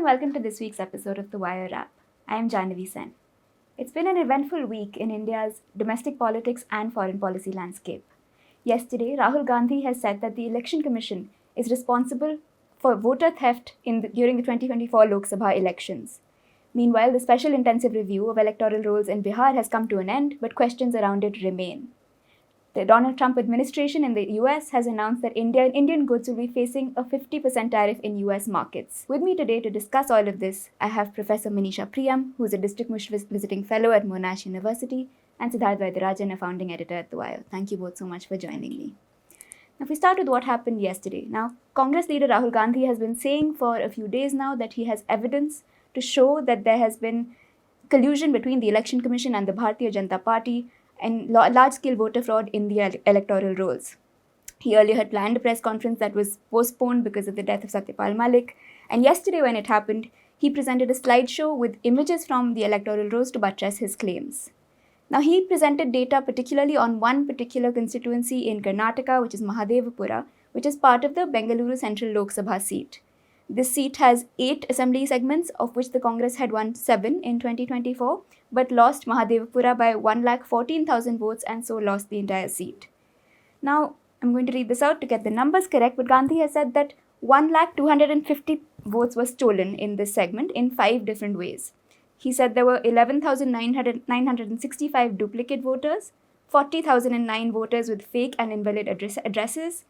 welcome to this week's episode of The Wire Wrap. I am Jahnavi. It's been an eventful week in India's domestic politics and foreign policy landscape. Yesterday, Rahul Gandhi has said that the Election Commission is responsible for voter theft during the 2024 Lok Sabha elections. Meanwhile, the special intensive review of electoral rolls in Bihar has come to an end, but questions around it remain. The Donald Trump administration in the US has announced that Indian goods will be facing a 50% tariff in US markets. With me today to discuss all of this, I have Professor Manisha Priyam, who is a distinguished visiting fellow at Monash University, and Siddharth, Varadarajan, a founding editor at The Wire. Thank you both so much for joining me. Now, if we start with what happened yesterday. Now, Congress leader Rahul Gandhi has been saying for a few days now that he has evidence to show that there has been collusion between the Election Commission and the Bharatiya Janata Party and large-scale voter fraud in the electoral rolls. He earlier had planned a press conference that was postponed because of the death of Satyapal Malik, and yesterday when it happened, he presented a slideshow with images from the electoral rolls to buttress his claims. Now, he presented data particularly on one particular constituency in Karnataka, which is Mahadevapura, which is part of the Bengaluru Central Lok Sabha seat. This seat has 8 assembly segments, of which the Congress had won 7 in 2024, but lost Mahadevapura by 1,14,000 votes and so lost the entire seat. Now, I'm going to read this out to get the numbers correct, but Gandhi has said that 1,250 votes were stolen in this segment in 5 different ways. He said there were 11,965 duplicate voters, 40,009 voters with fake and invalid addresses,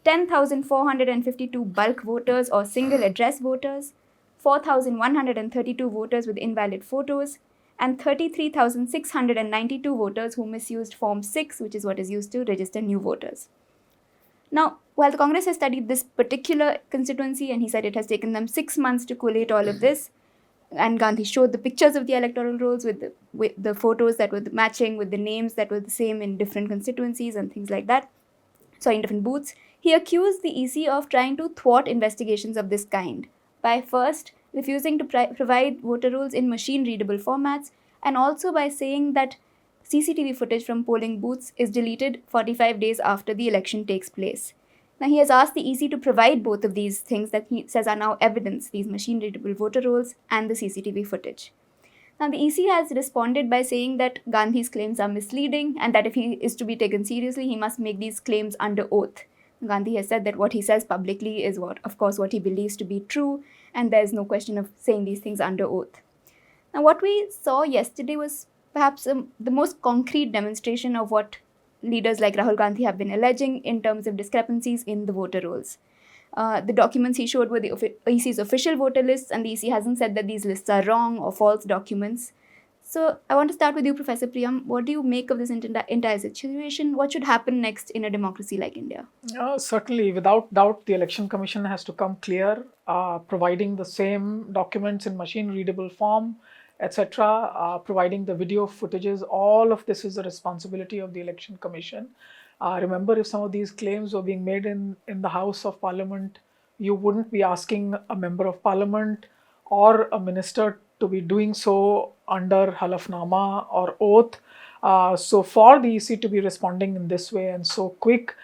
10,452 bulk voters or single address voters, 4,132 voters with invalid photos, and 33,692 voters who misused Form 6, which is what is used to register new voters. Now, while the Congress has studied this particular constituency, and he said it has taken them 6 months to collate all of this, and Gandhi showed the pictures of the electoral rolls with the photos that were matching with the names that were the same in different constituencies and things like that, in different booths, he accused the EC of trying to thwart investigations of this kind by first refusing to provide voter rolls in machine-readable formats, and also by saying that CCTV footage from polling booths is deleted 45 days after the election takes place. Now, he has asked the EC to provide both of these things that he says are now evidence, these machine-readable voter rolls and the CCTV footage. Now, the EC has responded by saying that Gandhi's claims are misleading and that if he is to be taken seriously, he must make these claims under oath. Gandhi has said that what he says publicly is what he believes to be true, and there is no question of saying these things under oath. Now, what we saw yesterday was perhaps the most concrete demonstration of what leaders like Rahul Gandhi have been alleging in terms of discrepancies in the voter rolls. The documents he showed were the EC's official voter lists, and the EC hasn't said that these lists are wrong or false documents. So I want to start with you, Professor Priyam. What do you make of this entire situation? What should happen next in a democracy like India? Certainly, without doubt, the Election Commission has to come clear, providing the same documents in machine-readable form, etc., providing the video footages. All of this is the responsibility of the Election Commission. Remember, if some of these claims were being made in the House of Parliament, you wouldn't be asking a member of Parliament or a minister to be doing so under halafnama or oath. So for the EC to be responding in this way and so quick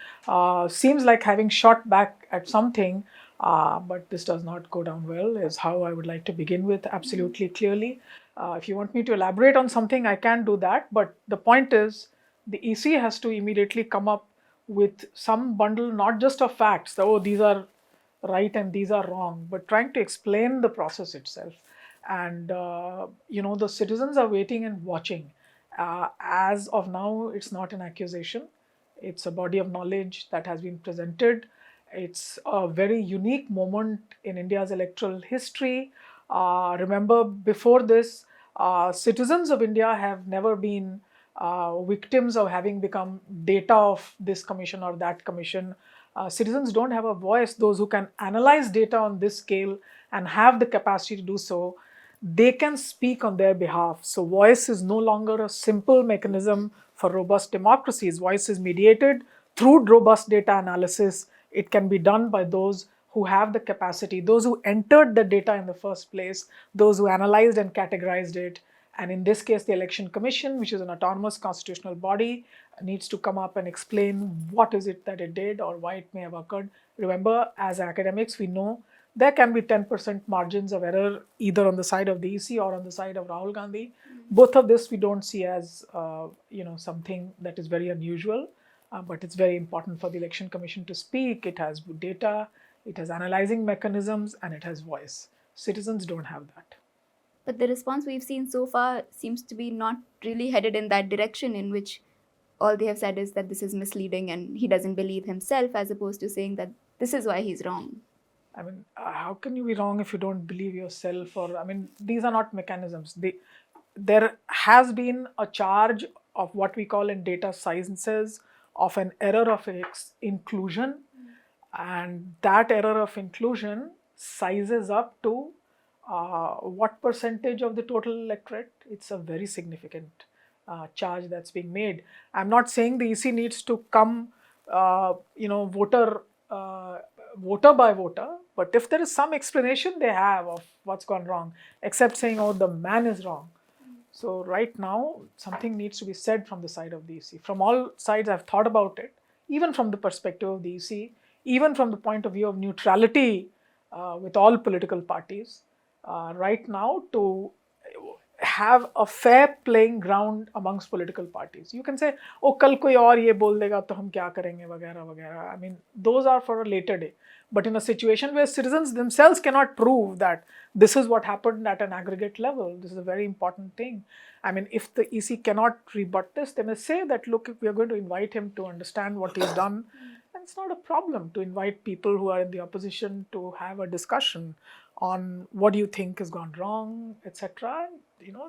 seems like having shot back at something, but this does not go down well, is how I would like to begin with, absolutely clearly. If you want me to elaborate on something, I can do that, but the point is, the EC has to immediately come up with some bundle, not just of facts, these are right and these are wrong, but trying to explain the process itself. And, the citizens are waiting and watching. As of now, it's not an accusation. It's a body of knowledge that has been presented. It's a very unique moment in India's electoral history. Remember, before this, citizens of India have never been victims of having become data of this commission or that commission. Citizens don't have a voice. Those who can analyze data on this scale and have the capacity to do so, they can speak on their behalf. So voice is no longer a simple mechanism for robust democracies. Voice is mediated through robust data analysis. It can be done by those who have the capacity, those who entered the data in the first place, those who analyzed and categorized it. And in this case, the Election Commission, which is an autonomous constitutional body, needs to come up and explain what is it that it did or why it may have occurred. Remember, as academics, we know there can be 10% margins of error either on the side of the EC or on the side of Rahul Gandhi. Both of this we don't see as something that is very unusual, but it's very important for the Election Commission to speak. It has data, it has analyzing mechanisms, and it has voice. Citizens don't have that. But the response we've seen so far seems to be not really headed in that direction, in which all they have said is that this is misleading and he doesn't believe himself, as opposed to saying that this is why he's wrong. I mean, how can you be wrong if you don't believe yourself? Or, I mean, these are not mechanisms. There has been a charge of what we call in data sciences of an error of inclusion, and that error of inclusion sizes up to what percentage of the total electorate. It's a very significant charge that's being made. I'm not saying the EC needs to come, voter by voter, but if there is some explanation they have of what's gone wrong, except saying, oh, the man is wrong. So right now, something needs to be said from the side of the EC. From all sides, I've thought about it, even from the perspective of the EC, even from the point of view of neutrality with all political parties. Right now, to have a fair playing ground amongst political parties. You can say, oh, kal koi aur ye bol dega to hum kya karenge, vagera, vagera. I mean, those are for a later day. But in a situation where citizens themselves cannot prove that this is what happened at an aggregate level, this is a very important thing. I mean, if the EC cannot rebut this, they may say that, look, we are going to invite him to understand what he's done. And it's not a problem to invite people who are in the opposition to have a discussion on what do you think has gone wrong, etc.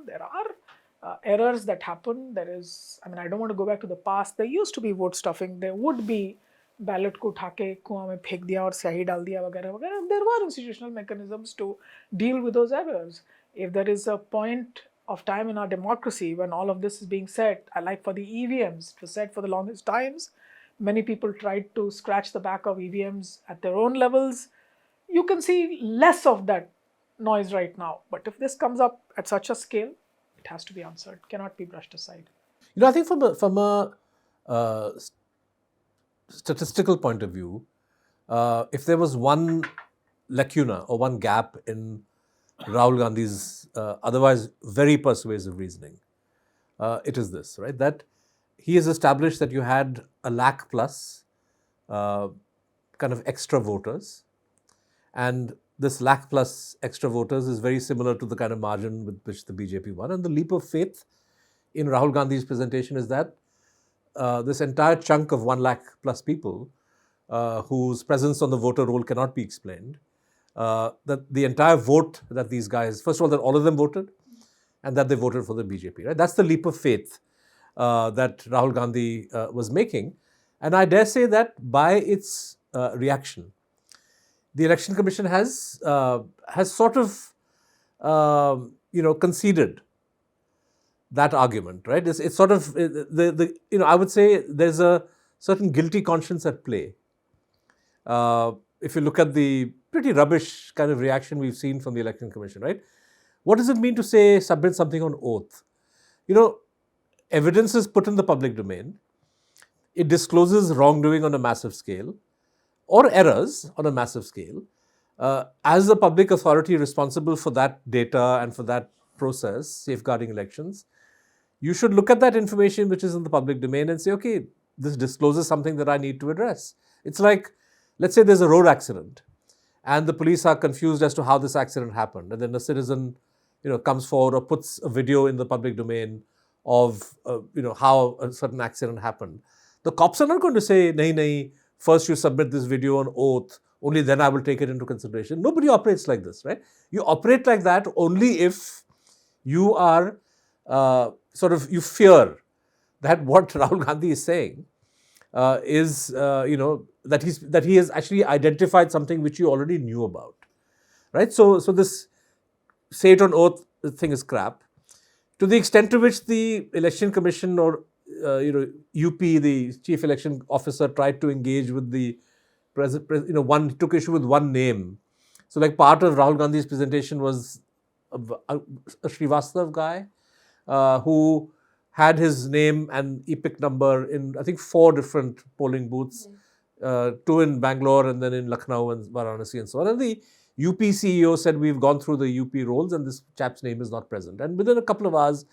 There are errors that happen. There is, I mean, I don't want to go back to the past. There used to be vote stuffing. There would be ballot ko utha ke kuan mein phek diya aur syahi dal diya वगैरह वगैरह. There were institutional mechanisms to deal with those errors. If there is a point of time in our democracy when all of this is being said, like for the EVMs, it was said for the longest times, many people tried to scratch the back of EVMs at their own levels. You can see less of that noise right now. But if this comes up at such a scale, it has to be answered, cannot be brushed aside. I think from a statistical point of view, if there was one lacuna or one gap in Rahul Gandhi's otherwise very persuasive reasoning, it is this, right? That he has established that you had a lakh plus kind of extra voters, and this lakh plus extra voters is very similar to the kind of margin with which the BJP won. And the leap of faith in Rahul Gandhi's presentation is that this entire chunk of 1 lakh plus people whose presence on the voter roll cannot be explained, that the entire vote that these guys, first of all, that all of them voted and that they voted for the BJP, right? That's the leap of faith that Rahul Gandhi was making. And I dare say that by its reaction, the Election Commission has sort of, conceded that argument, right? It's sort of, I would say there's a certain guilty conscience at play. If you look at the pretty rubbish kind of reaction we've seen from the Election Commission, right? What does it mean to say submit something on oath? Evidence is put in the public domain. It discloses wrongdoing on a massive scale or errors on a massive scale. As a public authority responsible for that data and for that process, safeguarding elections, you should look at that information which is in the public domain and say, okay, this discloses something that I need to address. It's like, let's say there's a road accident and the police are confused as to how this accident happened. And then a citizen, comes forward or puts a video in the public domain of, how a certain accident happened. The cops are not going to say, nahi, first you submit this video on oath, only then I will take it into consideration. Nobody operates like this, right? You operate like that only if you are you fear that what Rahul Gandhi is saying is, that he has actually identified something which you already knew about, right? So this say it on oath thing is crap. To the extent to which the Election Commission or UP, the Chief Election Officer, tried to engage with the president, took issue with one name. So like part of Rahul Gandhi's presentation was a Srivastav guy who had his name and EPIC number in, I think, 4 different polling booths two in Bangalore and then in Lucknow and Varanasi and so on. And the UP CEO said, we've gone through the UP rolls and this chap's name is not present. And within a couple of hours,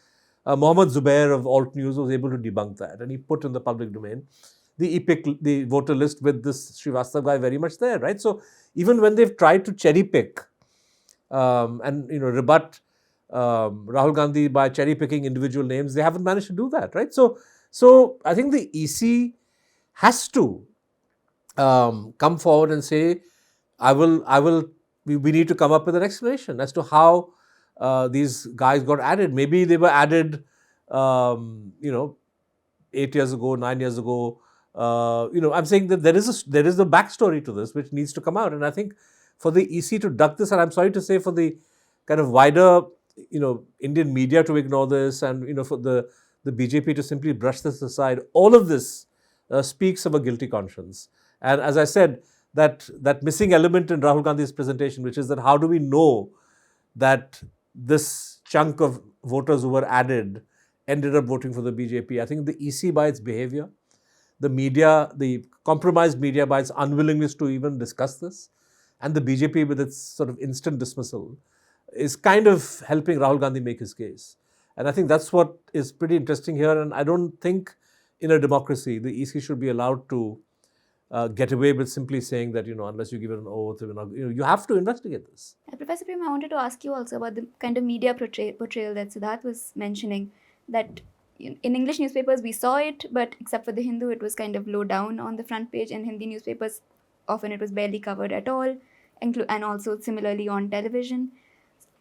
Mohammed Zubair of Alt News was able to debunk that, and he put in the public domain the voter list with this Srivastav guy very much there, right? So even when they've tried to cherry pick and rebut Rahul Gandhi by cherry picking individual names, they haven't managed to do that, right? So I think the EC has to come forward and say, we need to come up with an explanation as to how these guys got added. Maybe they were added, 8 years ago, 9 years ago. I'm saying that there is a backstory to this which needs to come out. And I think for the EC to duck this, and I'm sorry to say for the kind of wider, Indian media to ignore this, and, for the BJP to simply brush this aside, all of this speaks of a guilty conscience. And as I said, that missing element in Rahul Gandhi's presentation, which is that how do we know that this chunk of voters who were added ended up voting for the BJP? I think the EC by its behavior, the media, the compromised media by its unwillingness to even discuss this, and the BJP with its sort of instant dismissal is kind of helping Rahul Gandhi make his case. And I think that's what is pretty interesting here. And I don't think in a democracy, the EC should be allowed to get away with simply saying that, unless you give it an oath, you have to investigate this. Professor Priyam, I wanted to ask you also about the kind of media portrayal that Siddharth was mentioning, that in English newspapers we saw it, but except for the Hindu, it was kind of low down on the front page. In Hindi newspapers, often it was barely covered at all, and also similarly on television.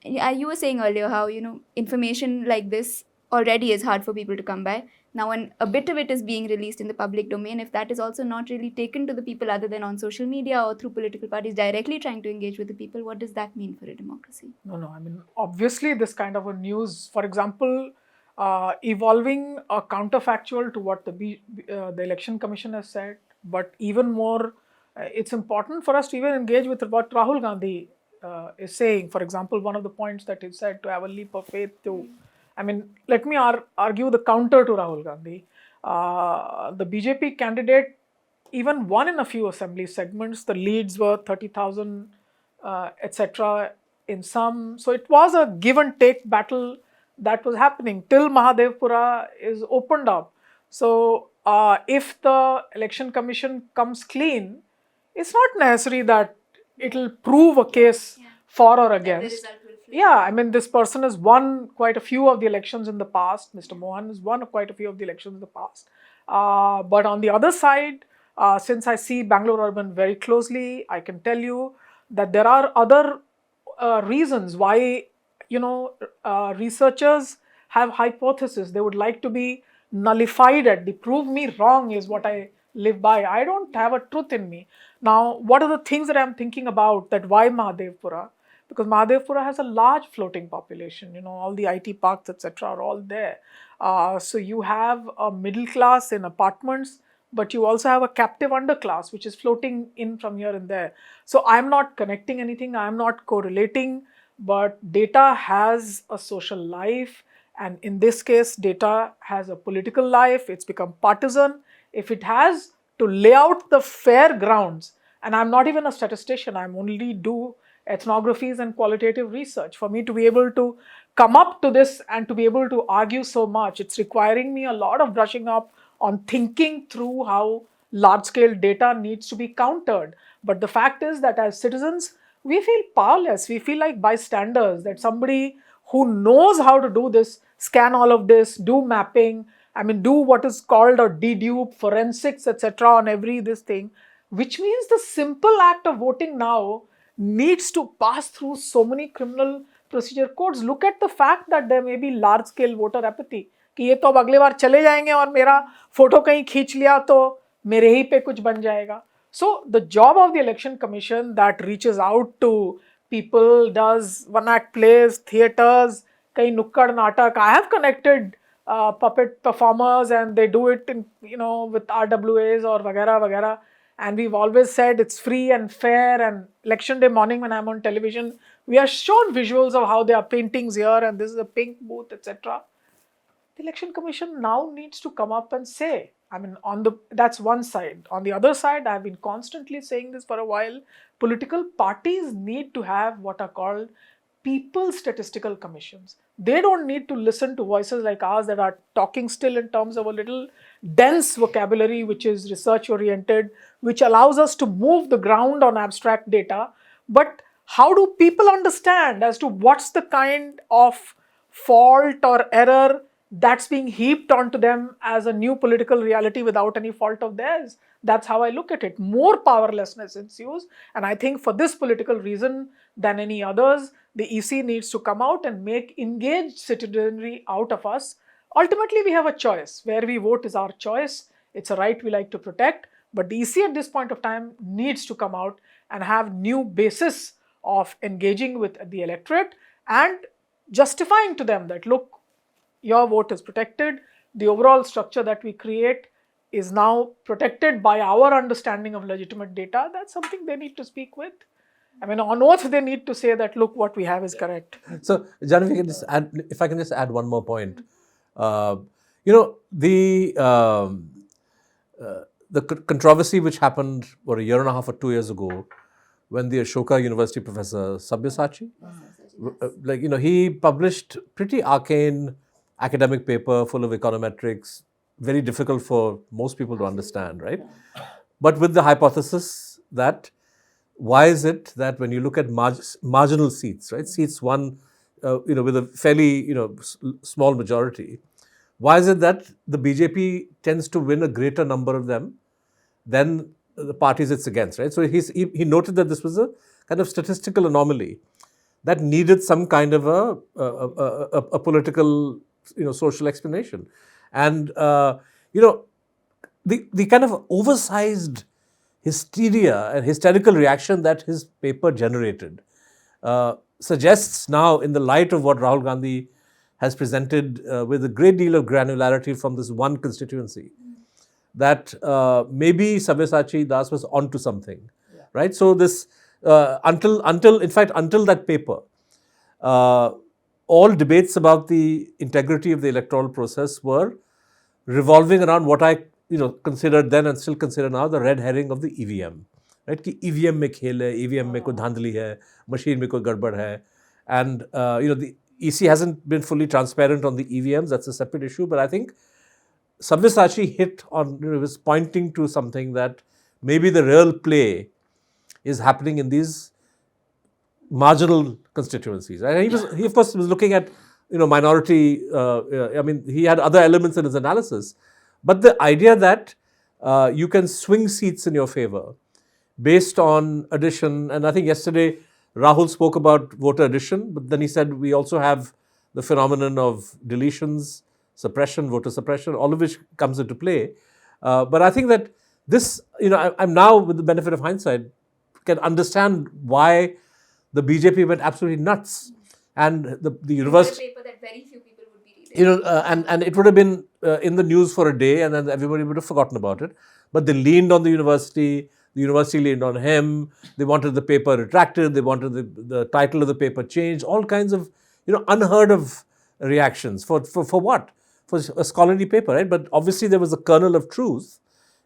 You were saying earlier how, information like this already is hard for people to come by. Now, when a bit of it is being released in the public domain, if that is also not really taken to the people other than on social media or through political parties directly trying to engage with the people, what does that mean for a democracy? No, I mean, obviously this kind of a news, for example, evolving a counterfactual to what the Election Commission has said, but even more, it's important for us to even engage with what Rahul Gandhi is saying. For example, one of the points that he said, to have a leap of faith to, let me argue the counter to Rahul Gandhi. The BJP candidate even won in a few assembly segments. The leads were 30,000, etc. in some. So it was a give and take battle that was happening till Mahadevpura is opened up. So if the Election Commission comes clean, it's not necessary that it'll prove a case for or against. This person has won quite a few of the elections in the past. Mr. Mohan has won quite a few of the elections in the past. But on the other side, since I see Bangalore Urban very closely, I can tell you that there are other reasons why, researchers have hypotheses. They would like to be nullified at the prove me wrong is what I live by. I don't have a truth in me. Now, what are the things that I'm thinking about, that why Mahadevpura? Because Mahadevpura has a large floating population, all the IT parks, etc. are all there. So you have a middle class in apartments, but you also have a captive underclass, which is floating in from here and there. So I'm not connecting anything, I'm not correlating, but data has a social life. And in this case, data has a political life. It's become partisan. If it has to lay out the fair grounds, and I'm not even a statistician, I'm only do ethnographies and qualitative research. For me to be able to come up to this and to be able to argue so much, it's requiring me a lot of brushing up on thinking through how large-scale data needs to be countered. But the fact is that as citizens, we feel powerless. We feel like bystanders, that somebody who knows how to do this, scan all of this, do mapping, do what is called a dedupe, forensics, etc. on every this thing, which means the simple act of voting now needs to pass through so many criminal procedure codes. Look at the fact that there may be large-scale voter apathy. कि ये तो अब अगले बार चले जाएंगे और मेरा photo कहीं खींच लिया तो मेरे ही पे कुछ बन जाएगा. So the job of the Election Commission that reaches out to people, does one-act plays, theatres, kahin nukkad natak. I have connected puppet performers and they do it in, with RWAs or vagara vagara. And we've always said it's free and fair, and election day morning when I'm on television, we are shown visuals of how there are paintings here and this is a pink booth, etc. The Election Commission now needs to come up and say, I mean, that's one side. On the other side, I've been constantly saying this for a while, political parties need to have what are called people statistical commissions. They don't need to listen to voices like ours that are talking still in terms of a little dense vocabulary, which is research oriented, which allows us to move the ground on abstract data. But how do people understand as to what's the kind of fault or error that's being heaped onto them as a new political reality without any fault of theirs? That's how I look at it. More powerlessness ensues, and I think for this political reason than any others, the EC needs to come out and make engaged citizenry out of us. Ultimately, we have a choice. Where we vote is our choice. It's a right we like to protect. But the EC at this point of time needs to come out and have new basis of engaging with the electorate and justifying to them that, look, your vote is protected. The overall structure that we create is now protected by our understanding of legitimate data. That's something they need to speak with. I mean, on oath, they need to say that, look, what we have is correct. So, Jahnavi, if I can just add one more point. The controversy which happened, a year and a half or 2 years ago, when the Ashoka University professor Sabyasachi, he published pretty arcane academic paper full of econometrics, very difficult for most people to understand, right? But with the hypothesis that why is it that when you look at marginal seats, right, seats won, with a fairly, small majority, why is it that the BJP tends to win a greater number of them than the parties it's against, right? So he noted that this was a kind of statistical anomaly that needed some kind of a political, social explanation. And, the kind of oversized hysteria and hysterical reaction that his paper generated suggests now, in the light of what Rahul Gandhi has presented with a great deal of granularity from this one constituency, that maybe Sabyasachi Das was onto something, right? So this, until that paper, all debates about the integrity of the electoral process were revolving around what I considered then and still consider now the red herring of the EVM, right? Ki EVM mein khel hai, EVM mein koi dhandli hai, machine mein koi gadbad hai, and the EC hasn't been fully transparent on the EVMs. That's a separate issue, but I think Sabyasachi hit on, was pointing to something that maybe the real play is happening in these marginal constituencies. And he of course was looking at minority. He had other elements in his analysis, but the idea that you can swing seats in your favor based on addition, and I think yesterday Rahul spoke about voter addition, but then he said we also have the phenomenon of deletions, suppression, voter suppression, all of which comes into play. But I think that this, I'm now, with the benefit of hindsight, can understand why the BJP went absolutely nuts. And the university, paper that very few people would be reading. And it would have been in the news for a day, and then everybody would have forgotten about it. But they leaned on the university leaned on him, they wanted the paper retracted, they wanted the title of the paper changed, all kinds of, unheard of reactions. For what? For a scholarly paper, right? But obviously there was a kernel of truth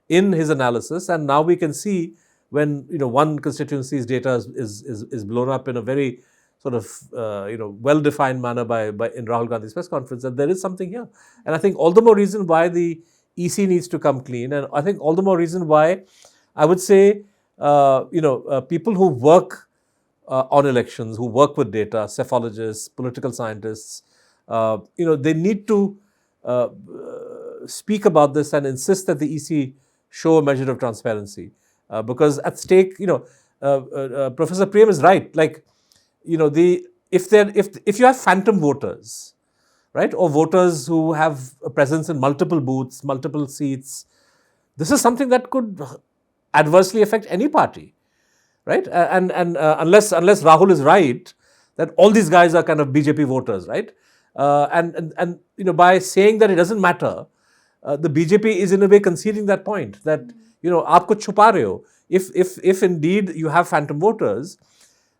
in his analysis, and now we can see when, one constituency's data is blown up in a very sort of, well-defined manner by in Rahul Gandhi's press conference, that there is something here. And I think all the more reason why the EC needs to come clean, and I think all the more reason why I would say, people who work on elections, who work with data, psephologists, political scientists, they need to speak about this and insist that the EC show a measure of transparency. Because at stake, Professor Priyam is right. Like, if you have phantom voters, right, or voters who have a presence in multiple booths, multiple seats, this is something that could adversely affect any party, right? And unless Rahul is right, that all these guys are kind of BJP voters, right? And by saying that it doesn't matter, the BJP is in a way conceding that point, that aapko chupa rahe ho. If indeed you have phantom voters,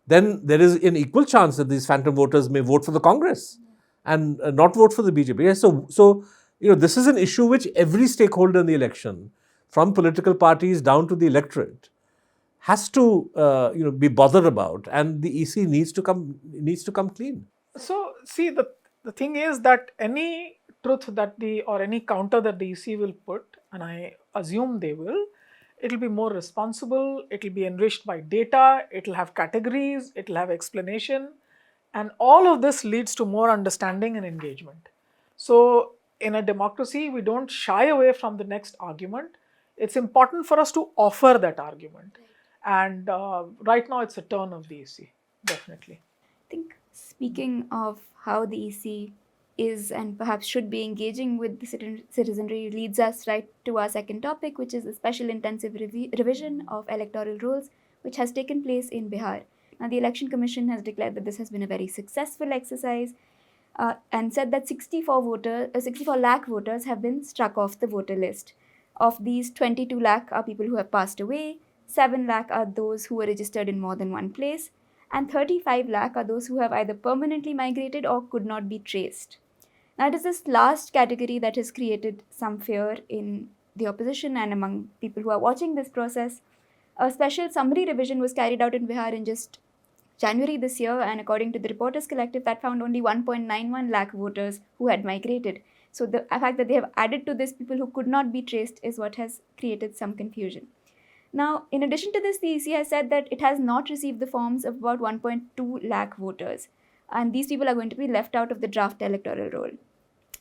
then there is an equal chance that these phantom voters may vote for the Congress and not vote for the BJP. So this is an issue which every stakeholder in the election, from political parties down to the electorate, has to be bothered about, and the EC needs to come clean. So see, the thing is that any truth that or any counter that the EC will put, and I assume they will, it'll be more responsible, it'll be enriched by data, it'll have categories, it'll have explanation, and all of this leads to more understanding and engagement. So in a democracy, we don't shy away from the next argument. It's important for us to offer that argument. And right now it's a turn of the EC, definitely. I think speaking of how the EC is and perhaps should be engaging with the citizenry leads us right to our second topic, which is the special intensive revision of electoral rules, which has taken place in Bihar. Now, the Election Commission has declared that this has been a very successful exercise and said that 64 lakh voters have been struck off the voter list. Of these, 22 lakh are people who have passed away, 7 lakh are those who were registered in more than one place, and 35 lakh are those who have either permanently migrated or could not be traced. Now, it is this last category that has created some fear in the opposition and among people who are watching this process. A special summary revision was carried out in Bihar in just January this year, and according to the Reporters Collective, that found only 1.91 lakh voters who had migrated. So the fact that they have added to this people who could not be traced is what has created some confusion. Now, in addition to this, the EC has said that it has not received the forms of about 1.2 lakh voters, and these people are going to be left out of the draft electoral roll.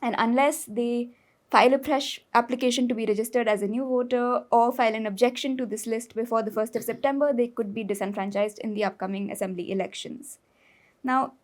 And unless they file a fresh application to be registered as a new voter or file an objection to this list before the 1st of September, they could be disenfranchised in the upcoming assembly elections. Now,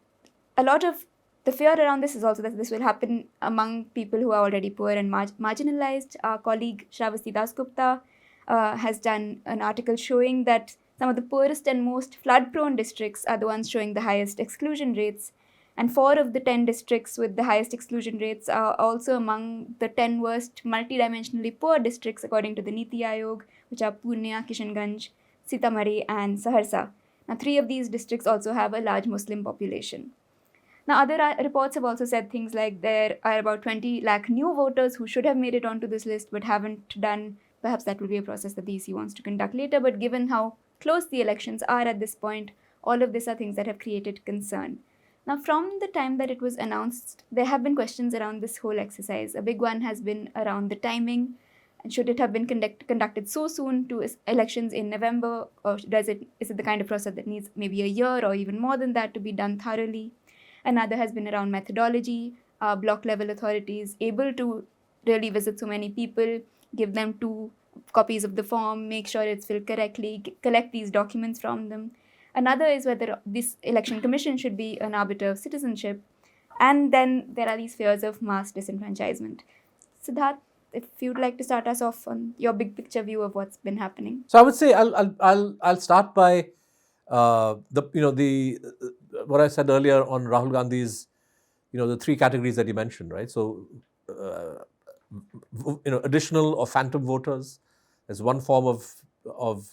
a lot of the fear around this is also that this will happen among people who are already poor and marginalized. Our colleague Shravasti Dasgupta has done an article showing that some of the poorest and most flood-prone districts are the ones showing the highest exclusion rates. And 4 of the 10 districts with the highest exclusion rates are also among the 10 worst multidimensionally poor districts according to the Niti Aayog, which are Purnia, Kishanganj, Sitamarhi and Saharsa. Now, 3 of these districts also have a large Muslim population. Now, other reports have also said things like there are about 20 lakh new voters who should have made it onto this list but haven't done. Perhaps that will be a process that the EC wants to conduct later, but given how close the elections are at this point, all of these are things that have created concern. Now, from the time that it was announced, there have been questions around this whole exercise. A big one has been around the timing. And should it have been conducted so soon to elections in November, or is it the kind of process that needs maybe a year or even more than that to be done thoroughly? Another has been around methodology. Block level authorities able to really visit so many people, give them 2 copies of the form, make sure it's filled correctly, collect these documents from them. Another is whether this election commission should be an arbiter of citizenship. And then there are these fears of mass disenfranchisement. Siddharth, if you'd like to start us off on your big picture view of what's been happening. So I would say I'll start by what I said earlier on Rahul Gandhi's, the 3 categories that he mentioned, right? So additional or phantom voters is one form of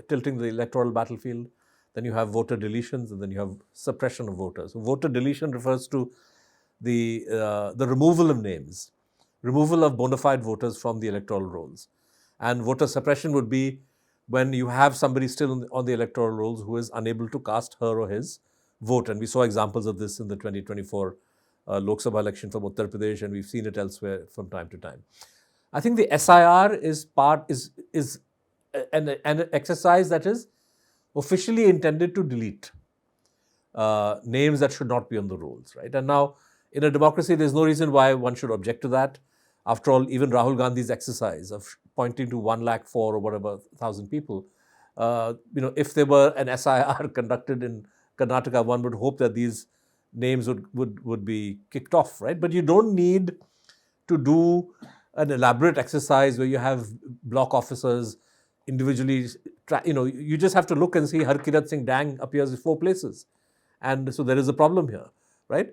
tilting the electoral battlefield. Then you have voter deletions, and then you have suppression of voters. So voter deletion refers to the removal of names, removal of bona fide voters from the electoral rolls. And voter suppression would be when you have somebody still on the electoral rolls who is unable to cast her or his vote. And we saw examples of this in the 2024 Lok Sabha election from Uttar Pradesh, and we've seen it elsewhere from time to time. I think the SIR is an exercise that is officially intended to delete names that should not be on the rolls, right? And now, in a democracy, there's no reason why one should object to that. After all, even Rahul Gandhi's exercise of pointing to 104,000 or whatever thousand people, if there were an SIR conducted in Karnataka, one would hope that these names would be kicked off, right? But you don't need to do an elaborate exercise where you have block officers individually, you just have to look and see Harkirat Singh Dang appears in 4 places. And so there is a problem here, right?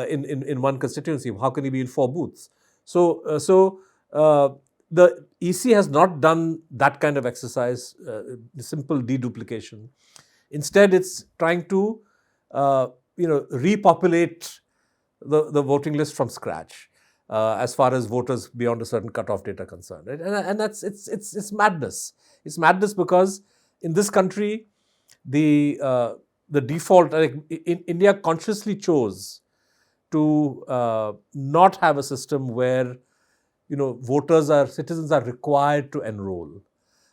In one constituency, how can he be in 4 booths? So the EC has not done that kind of exercise, simple deduplication. Instead, it's trying to, repopulate the voting list from scratch. as far as voters beyond a certain cutoff date are concerned. Right? And that's it's madness. It's madness because in this country, the default, like in India consciously chose to not have a system where citizens are required to enroll,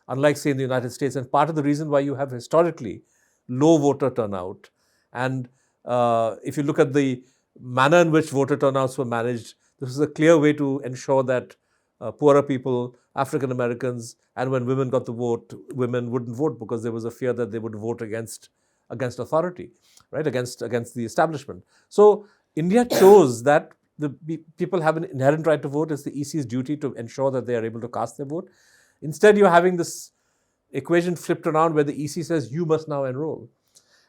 unlike say in the United States. And part of the reason why you have historically low voter turnout, and if you look at the manner in which voter turnouts were managed, this is a clear way to ensure that poorer people, African Americans, and when women got the vote, women wouldn't vote because there was a fear that they would vote against authority, right? Against the establishment. So India chose that the people have an inherent right to vote. It's the EC's duty to ensure that they are able to cast their vote. Instead, you're having this equation flipped around where the EC says you must now enroll.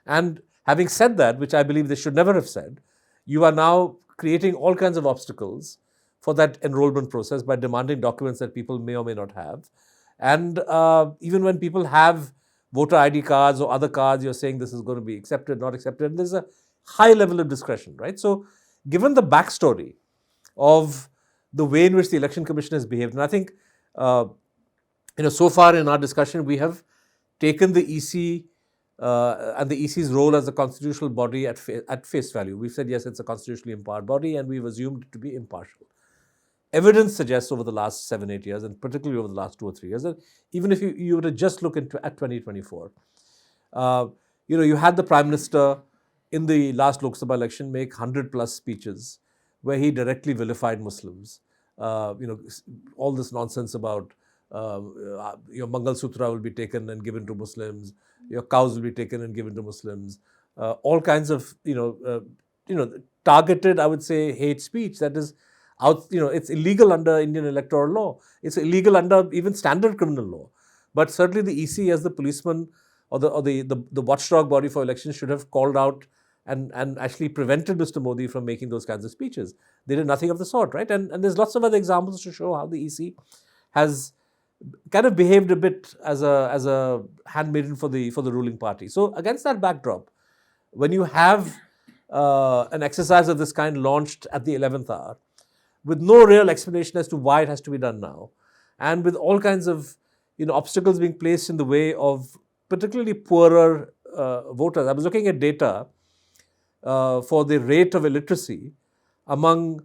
And having said that, which I believe they should never have said, you are now creating all kinds of obstacles for that enrollment process by demanding documents that people may or may not have. And even when people have voter ID cards or other cards, you're saying this is going to be accepted, not accepted. And there's a high level of discretion, right? So given the backstory of the way in which the Election Commission has behaved, and I think so far in our discussion, we have taken the EC and the EC's role as a constitutional body at face value. We've said, yes, it's a constitutionally empowered body, and we've assumed it to be impartial. Evidence suggests over the last 7-8 years, and particularly over the last 2 or 3 years, that even if you were to just look at 2024, you had the Prime Minister in the last Lok Sabha election make 100+ speeches where he directly vilified Muslims. All this nonsense about your Mangal Sutra will be taken and given to Muslims, your cows will be taken and given to Muslims, all kinds of targeted, I would say, hate speech that is it's illegal under Indian electoral law. It's illegal under even standard criminal law. But certainly the EC, as the policeman or the watchdog body for elections, should have called out and actually prevented Mr. Modi from making those kinds of speeches. They did nothing of the sort, right? And there's lots of other examples to show how the EC has kind of behaved a bit as a handmaiden for the ruling party. So against that backdrop, when you have an exercise of this kind launched at the 11th hour, with no real explanation as to why it has to be done now, and with all kinds of obstacles being placed in the way of particularly poorer voters. I was looking at data for the rate of illiteracy among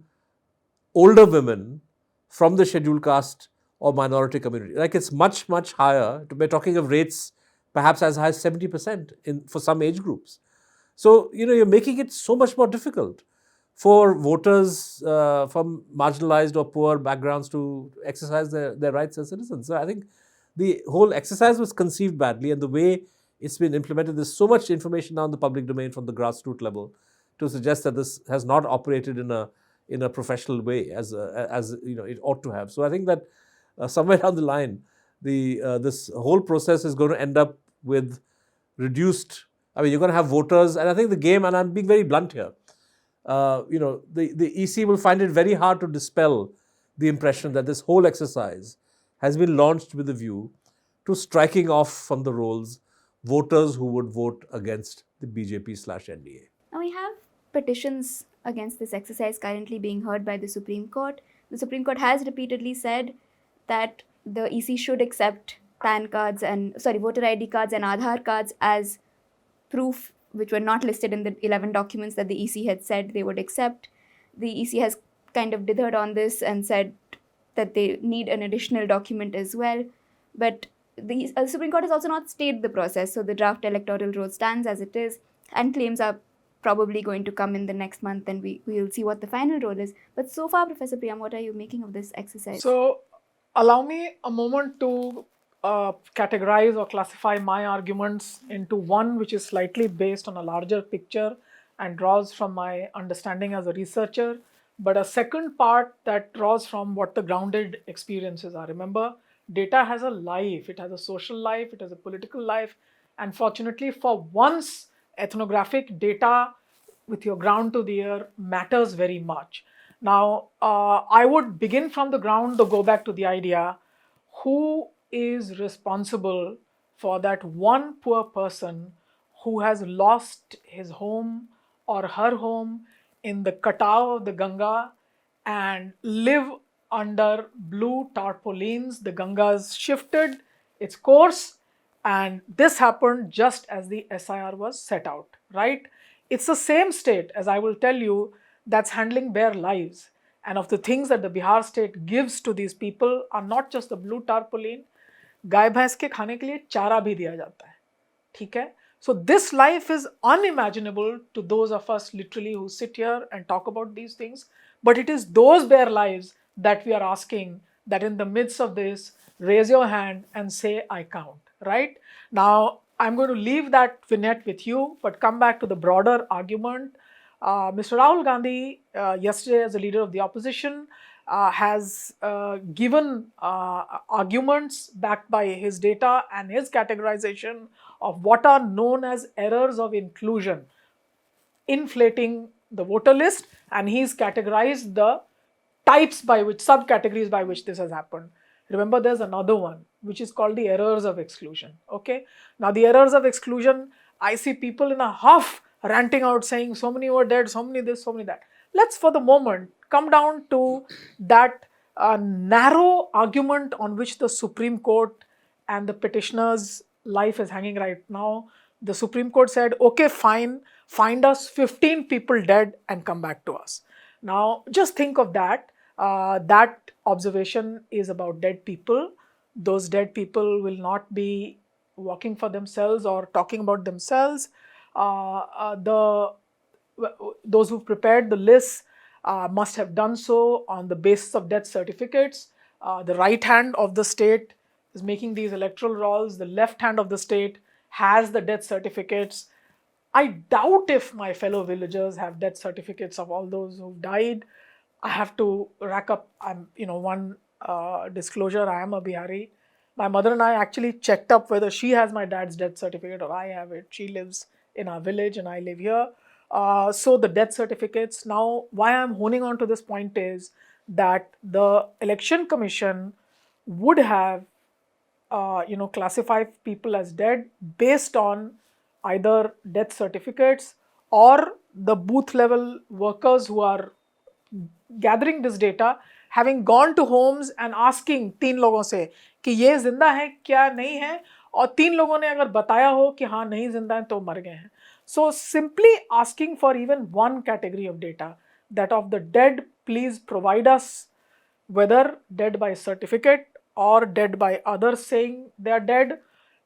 older women from the scheduled caste or minority community. Like, it's much, much higher. We're talking of rates perhaps as high as 70% for some age groups. So, you're making it so much more difficult for voters from marginalized or poor backgrounds to exercise their rights as citizens. So I think the whole exercise was conceived badly, and the way it's been implemented, there's so much information now in the public domain from the grassroots level to suggest that this has not operated in a professional way as it ought to have. So I think that somewhere down the line, this whole process is going to end up with reduced. I mean, you're going to have voters, and I think the game, and I'm being very blunt here, the EC will find it very hard to dispel the impression that this whole exercise has been launched with a view to striking off from the rolls voters who would vote against the BJP/NDA. Now we have petitions against this exercise currently being heard by the Supreme Court. The Supreme Court has repeatedly said that the EC should accept voter ID cards and Aadhaar cards as proof, which were not listed in the 11 documents that the EC had said they would accept. The EC has kind of dithered on this and said that they need an additional document as well. But the Supreme Court has also not stayed the process. So the draft electoral roll stands as it is, and claims are probably going to come in the next month, and we will see what the final roll is. But so far, Professor Priyam, what are you making of this exercise? So allow me a moment to categorize or classify my arguments into one which is slightly based on a larger picture and draws from my understanding as a researcher, but a second part that draws from what the grounded experiences are. Remember, data has a life, it has a social life, it has a political life, and fortunately for once, ethnographic data with your ground to the ear matters very much. Now, I would begin from the ground to go back to the idea, who is responsible for that one poor person who has lost his home or her home in the Katav of the Ganga and live under blue tarpaulins. The Ganga's shifted its course, and this happened just as the SIR was set out, right? It's the same state, as I will tell you, that's handling bare lives. And of the things that the Bihar state gives to these people are not just the blue tarpaulin, गाय भैंस के खाने के लिए चारा भी दिया जाता है, ठीक है? So this life is unimaginable to those of us literally who sit here and talk about these things. But it is those bare lives that we are asking that in the midst of this, raise your hand and say, I count, right? Now, I'm going to leave that vignette with you, but come back to the broader argument. Mr. Rahul Gandhi, yesterday as a leader of the opposition, has given arguments backed by his data and his categorization of what are known as errors of inclusion, inflating the voter list, and he's categorized the types by which, subcategories by which this has happened. Remember, there's another one which is called the errors of exclusion. Okay, now the errors of exclusion, I see people in a huff ranting out saying so many were dead, so many this, so many that. Let's for the moment come down to that narrow argument on which the Supreme Court and the petitioner's life is hanging right now. The Supreme Court said, okay, fine, find us 15 people dead and come back to us. Now, just think of that. That observation is about dead people. Those dead people will not be walking for themselves or talking about themselves. Those who prepared the list must have done so on the basis of death certificates. The right hand of the state is making these electoral rolls. The left hand of the state has the death certificates. I doubt if my fellow villagers have death certificates of all those who've died. I have to rack up, one disclosure, I am a Bihari. My mother and I actually checked up whether she has my dad's death certificate or I have it. She lives in our village and I live here. So the death certificates. Now, why I'm honing on to this point is that the Election Commission would have, classified people as dead based on either death certificates or the booth level workers who are gathering this data, having gone to homes and asking 3 लोगों से कि ये जिंदा है क्या नहीं है, और 3 लोगों ने अगर बताया हो कि हाँ नहीं जिंदा है तो मर गए हैं. So simply asking for even one category of data, that of the dead, please provide us whether dead by certificate or dead by others saying they are dead,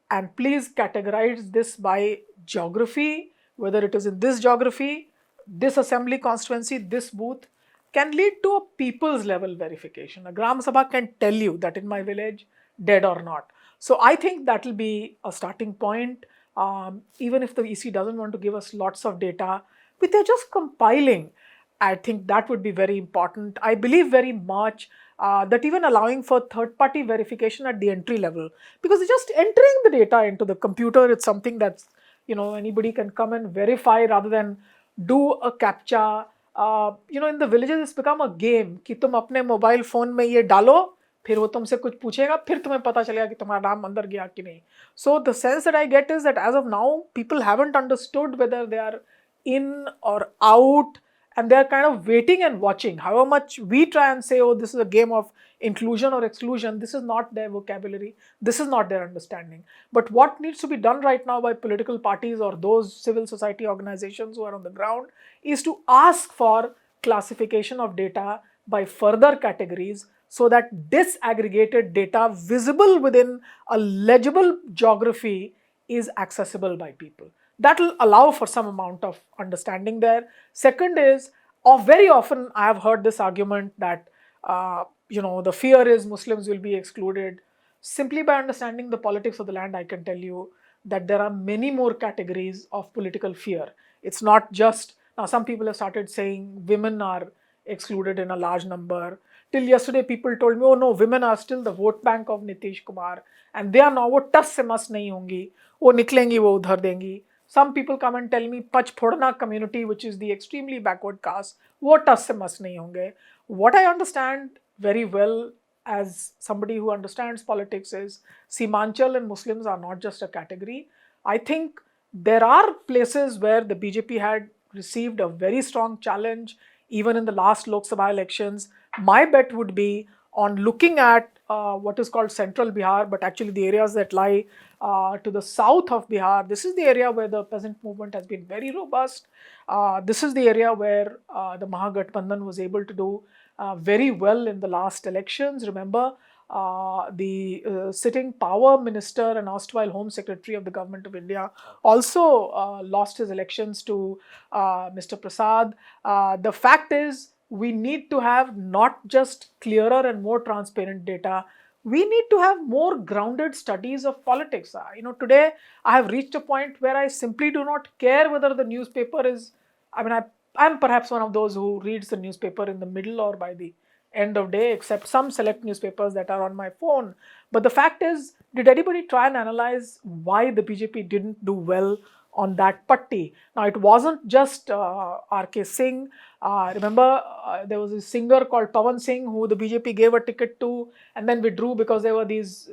and please categorize this by geography, whether it is in this geography, this assembly constituency, this booth, can lead to a people's level verification. A Gram Sabha can tell you that in my village, dead or not. So I think that will be a starting point. Even if the EC doesn't want to give us lots of data, but they're just compiling, I think that would be very important. I believe very much that even allowing for third-party verification at the entry level, because just entering the data into the computer, it's something that's, anybody can come and verify rather than do a CAPTCHA. In the villages it's become a game कि तुम अपने mobile phone में ये डालो, फिर वो तुमसे कुछ पूछेगा, फिर तुम्हें पता चलेगा कि तुम्हारा नाम अंदर गया कि नहीं. So the sense that I get is that as of now, people haven't understood whether they are in or out, and they are kind of waiting and watching. However much we try and say, oh, this is a game of inclusion or exclusion, this is not their vocabulary, this is not their understanding. But what needs to be done right now by political parties or those civil society organizations who are on the ground is to ask for classification of data by further categories, so that disaggregated data visible within a legible geography is accessible by people. That will allow for some amount of understanding there. Second is, very often I have heard this argument that, the fear is Muslims will be excluded. Simply by understanding the politics of the land, I can tell you that there are many more categories of political fear. It's not just, now some people have started saying women are excluded in a large number. Till yesterday, people told me, oh no, women are still the vote bank of Nitish Kumar, and they are now, वो टस से मस नहीं होंगी, वो निकलेंगी, वो उधर देंगी. Some people come and tell me, Pachphodna community, which is the extremely backward caste, वो टस से मस नहीं होंगे. What I understand very well as somebody who understands politics is, Simanchal and Muslims are not just a category. I think there are places where the BJP had received a very strong challenge even in the last Lok Sabha elections. My bet would be on looking at what is called central Bihar, but actually the areas that lie to the south of Bihar. This is the area where the peasant movement has been very robust. This is the area where the Mahagathbandhan was able to do very well in the last elections. Remember, the sitting power minister and erstwhile home secretary of the government of India also lost his elections to Mr. Prasad. The fact is, we need to have not just clearer and more transparent data, we need to have more grounded studies of politics. Today I have reached a point where I simply do not care whether the newspaper is, I'm perhaps one of those who reads the newspaper in the middle or by the end of day, except some select newspapers that are on my phone. But the fact is, did anybody try and analyze why the BJP didn't do well on that patti? Now, it wasn't just R.K. Singh. Remember, there was a singer called Pawan Singh who the BJP gave a ticket to and then withdrew because there were these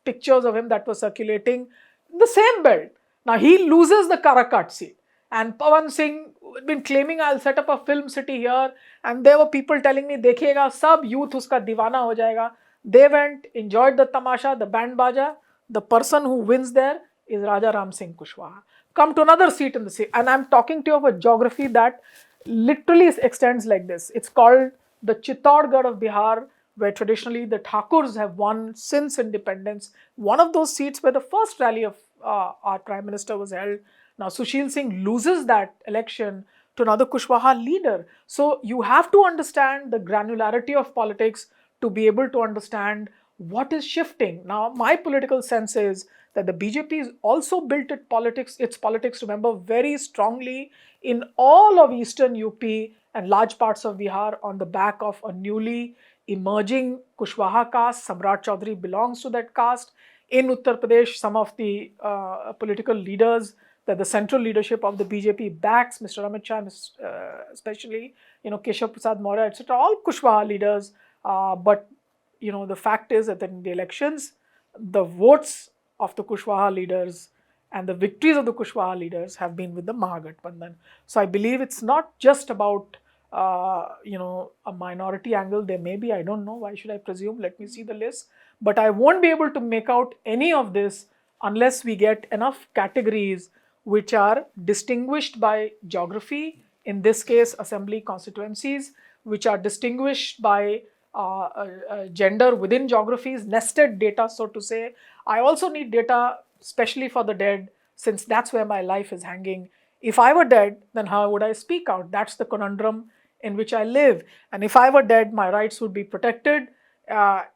pictures of him that were circulating in the same belt. Now, he loses the Karakat seat. And Pawan Singh had been claiming, I'll set up a film city here. And there were people telling me, dekhega, sab youth uska divana ho jayega. They went, enjoyed the tamasha, the band baja. The person who wins there is Raja Ram Singh Kushwaha. Come to another seat in the city. And I'm talking to you of a geography that literally extends like this. It's called the Chittorgarh of Bihar, where traditionally the Thakurs have won since independence. One of those seats where the first rally of our Prime Minister was held. Now, Sushil Singh loses that election to another Kushwaha leader. So, you have to understand the granularity of politics to be able to understand what is shifting. Now, my political sense is that the BJP has also built its politics, remember, very strongly in all of eastern UP and large parts of Bihar on the back of a newly emerging Kushwaha caste. Samrat Chaudhary belongs to that caste. In Uttar Pradesh, some of the political leaders that the central leadership of the BJP backs, Mr. Amit Shah, especially, Keshav Prasad Maurya, etc., all Kushwaha leaders. But, the fact is that in the elections, the votes of the Kushwaha leaders and the victories of the Kushwaha leaders have been with the Mahagathbandhan. So I believe it's not just about, a minority angle. There may be, I don't know, why should I presume? Let me see the list. But I won't be able to make out any of this unless we get enough categories which are distinguished by geography, in this case assembly constituencies, which are distinguished by gender within geographies, nested data, so to say. I also need data, especially for the dead, since that's where my life is hanging. If I were dead, then how would I speak out? That's the conundrum in which I live. And if I were dead, my rights would be protected.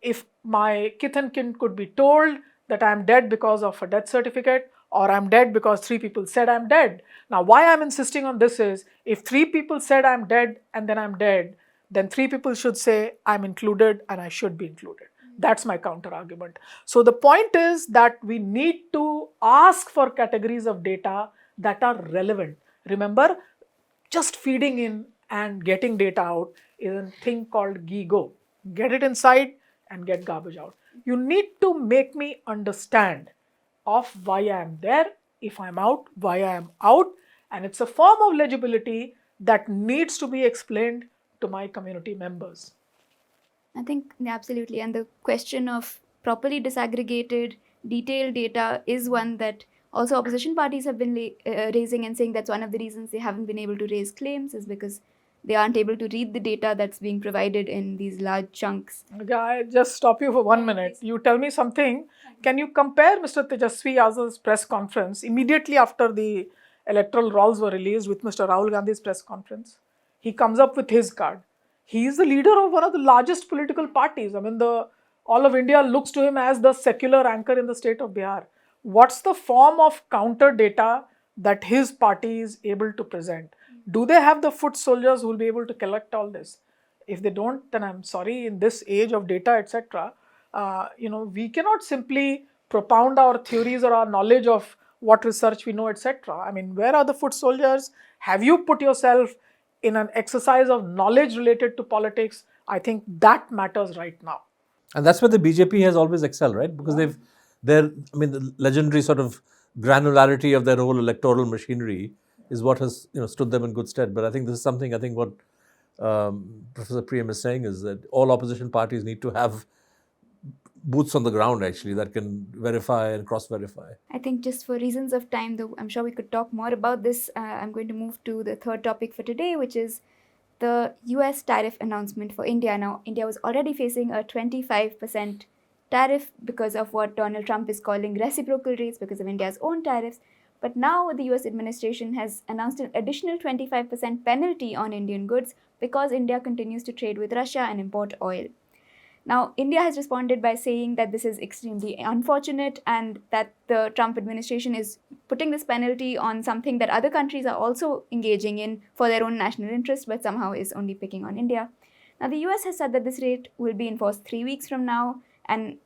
If my kith and kin could be told that I'm dead because of a death certificate, or I'm dead because 3 people said I'm dead. Now, why I'm insisting on this is, if 3 people said I'm dead and then I'm dead, then 3 people should say I'm included and I should be included. That's my counter argument. So the point is that we need to ask for categories of data that are relevant. Remember, just feeding in and getting data out is a thing called GIGO. Get it inside and get garbage out. You need to make me understand of why I am there, if I am out, why I am out, and it's a form of legibility that needs to be explained to my community members. I think absolutely, and the question of properly disaggregated, detailed data is one that also opposition parties have been raising and saying that's one of the reasons they haven't been able to raise claims is because they aren't able to read the data that's being provided in these large chunks. I just stop you for 1 minute. You tell me something. Can you compare Mr. Tejasvi Yazov's press conference immediately after the electoral rolls were released with Mr. Rahul Gandhi's press conference? He comes up with his card. He is the leader of one of the largest political parties. All of India looks to him as the secular anchor in the state of Bihar. What's the form of counter data that his party is able to present? Do they have the foot soldiers who will be able to collect all this? If they don't, then I'm sorry, in this age of data, etc., we cannot simply propound our theories or our knowledge of what research we know, etc. Where are the foot soldiers? Have you put yourself in an exercise of knowledge related to politics? I think that matters right now. And that's where the BJP has always excelled, right? Because the legendary sort of granularity of their whole electoral machinery is what has stood them in good stead. But I think this is something what Professor Priyam is saying is that all opposition parties need to have boots on the ground, actually, that can verify and cross-verify. I think just for reasons of time, though I'm sure we could talk more about this, I'm going to move to the third topic for today, which is the US tariff announcement for India. Now, India was already facing a 25% tariff because of what Donald Trump is calling reciprocal rates because of India's own tariffs. But now the US administration has announced an additional 25% penalty on Indian goods because India continues to trade with Russia and import oil. Now, India has responded by saying that this is extremely unfortunate and that the Trump administration is putting this penalty on something that other countries are also engaging in for their own national interest, but somehow is only picking on India. Now, the US has said that this rate will be enforced 3 weeks from now, and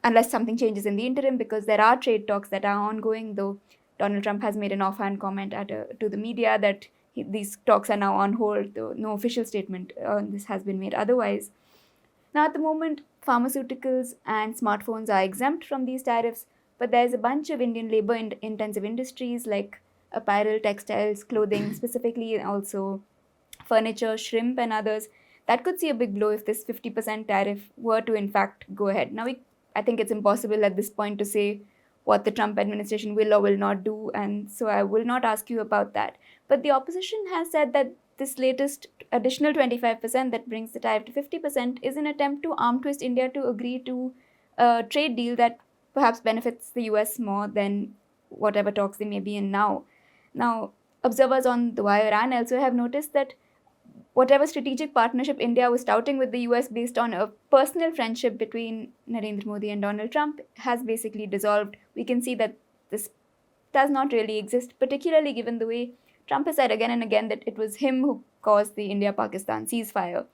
unless something changes in the interim, because there are trade talks that are ongoing, though Donald Trump has made an offhand comment to the media that these talks are now on hold, though no official statement on this has been made otherwise. Now, at the moment, pharmaceuticals and smartphones are exempt from these tariffs, but there's a bunch of Indian labor-intensive industries like apparel, textiles, clothing, specifically, and also furniture, shrimp, and others that could see a big blow if this 50% tariff were to in fact go ahead. Now, I think it's impossible at this point to say what the Trump administration will or will not do, and so I will not ask you about that. But the opposition has said that this latest additional 25% that brings the tariff to 50% is an attempt to arm twist India to agree to a trade deal that perhaps benefits the US more than whatever talks they may be in now. Now, observers on the wire and elsewhere have noticed that whatever strategic partnership India was touting with the US based on a personal friendship between Narendra Modi and Donald Trump has basically dissolved. We can see that this does not really exist, particularly given the way Trump has said again and again that it was him who caused the India-Pakistan ceasefire.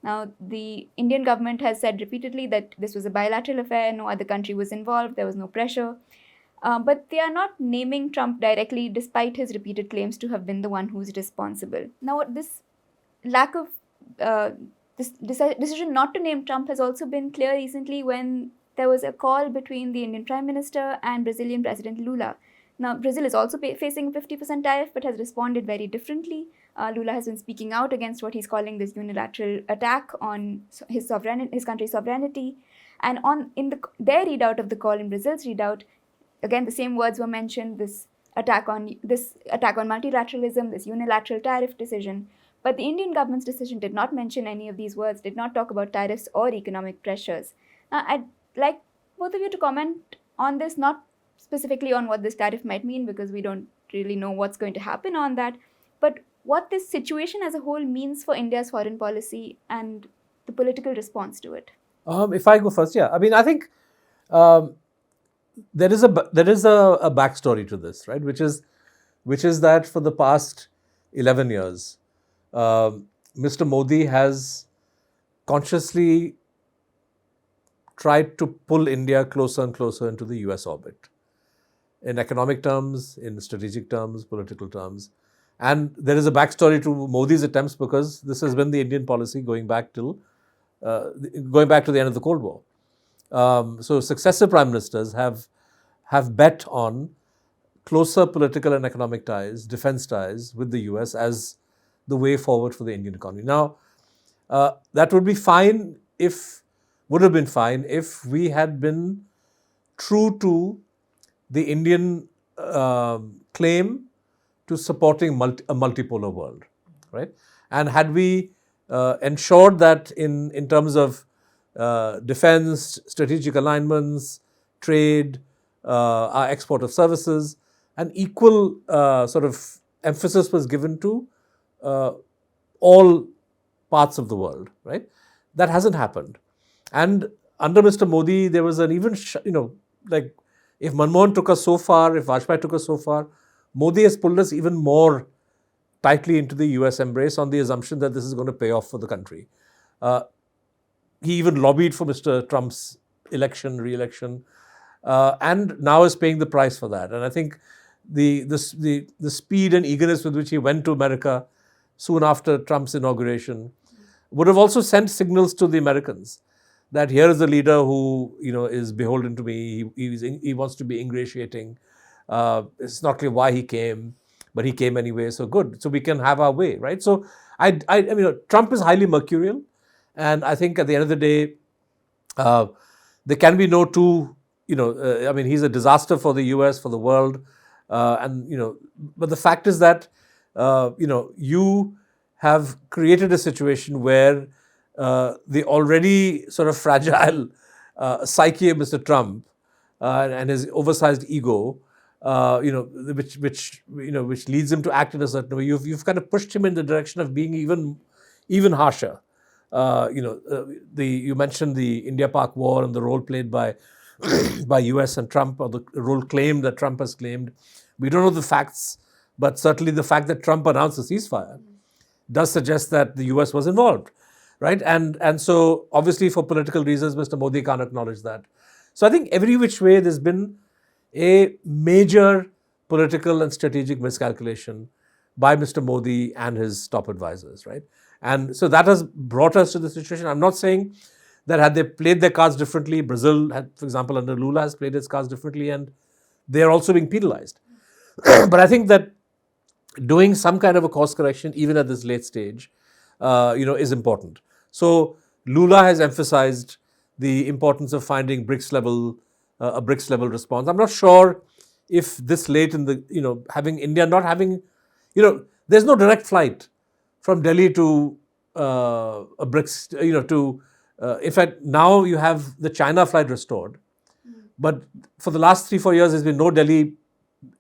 Now, the Indian government has said repeatedly that this was a bilateral affair, no other country was involved, there was no pressure. But they are not naming Trump directly, despite his repeated claims to have been the one who's responsible. Now, this lack of this decision not to name Trump has also been clear recently when there was a call between the Indian Prime Minister and Brazilian President Lula. Now, Brazil is also facing a 50% tariff but has responded very differently. Lula has been speaking out against what he's calling this unilateral attack on his country's sovereignty. And their readout of the call in Brazil's readout, again, the same words were mentioned, this attack on multilateralism, this unilateral tariff decision. But the Indian government's decision did not mention any of these words, did not talk about tariffs or economic pressures. Now, I'd like both of you to comment on this, not specifically on what this tariff might mean, because we don't really know what's going to happen on that, but what this situation as a whole means for India's foreign policy and the political response to it. If I go first, yeah. I mean, I think there is a backstory to this, right? Which is that for the past 11 years, Mr. Modi has consciously tried to pull India closer and closer into the US orbit, in economic terms, in strategic terms, political terms. And there is a backstory to Modi's attempts because this has been the Indian policy going back to the end of the Cold War. So successive prime ministers have bet on closer political and economic ties, defense ties with the US as the way forward for the Indian economy. Now, that would have been fine if we had been true to the Indian claim to supporting a multipolar world, right? And had we ensured that in terms of defense, strategic alignments, trade, our export of services, an equal sort of emphasis was given to all parts of the world, right? That hasn't happened. And under Mr. Modi, there was an even, like if Manmohan took us so far, if Vajpayee took us so far, Modi has pulled us even more tightly into the US embrace on the assumption that this is going to pay off for the country. He even lobbied for Mr. Trump's re-election, and now is paying the price for that. And I think the speed and eagerness with which he went to America soon after Trump's inauguration would have also sent signals to the Americans that here is a leader who is beholden to me. He wants to be ingratiating. It's not clear why he came, but he came anyway, so good. So we can have our way, right? So I mean, Trump is highly mercurial, and I think at the end of the day, there can be no two. I mean, he's a disaster for the U.S., for the world, and but the fact is that you have created a situation where the already sort of fragile psyche of Mr. Trump and his oversized ego, which leads him to act in a certain way. You've kind of pushed him in the direction of being even harsher. You mentioned the India-Pak war and the role played by by US and Trump, or the role claimed that Trump has claimed. We don't know the facts, but certainly the fact that Trump announced a ceasefire does suggest that the US was involved, right? And so obviously for political reasons, Mr. Modi can't acknowledge that. So I think every which way there's been a major political and strategic miscalculation by Mr. Modi and his top advisors, right? And so that has brought us to the situation. I'm not saying that had they played their cards differently, Brazil, for example, under Lula has played its cards differently, and they are also being penalized. But I think that doing some kind of a course correction, even at this late stage, is important. So Lula has emphasized the importance of finding a BRICS level response. I'm not sure if this late in the, having India not having, there's no direct flight from Delhi to a BRICS, in fact, now you have the China flight restored. But for the last 3-4 years, there's been no Delhi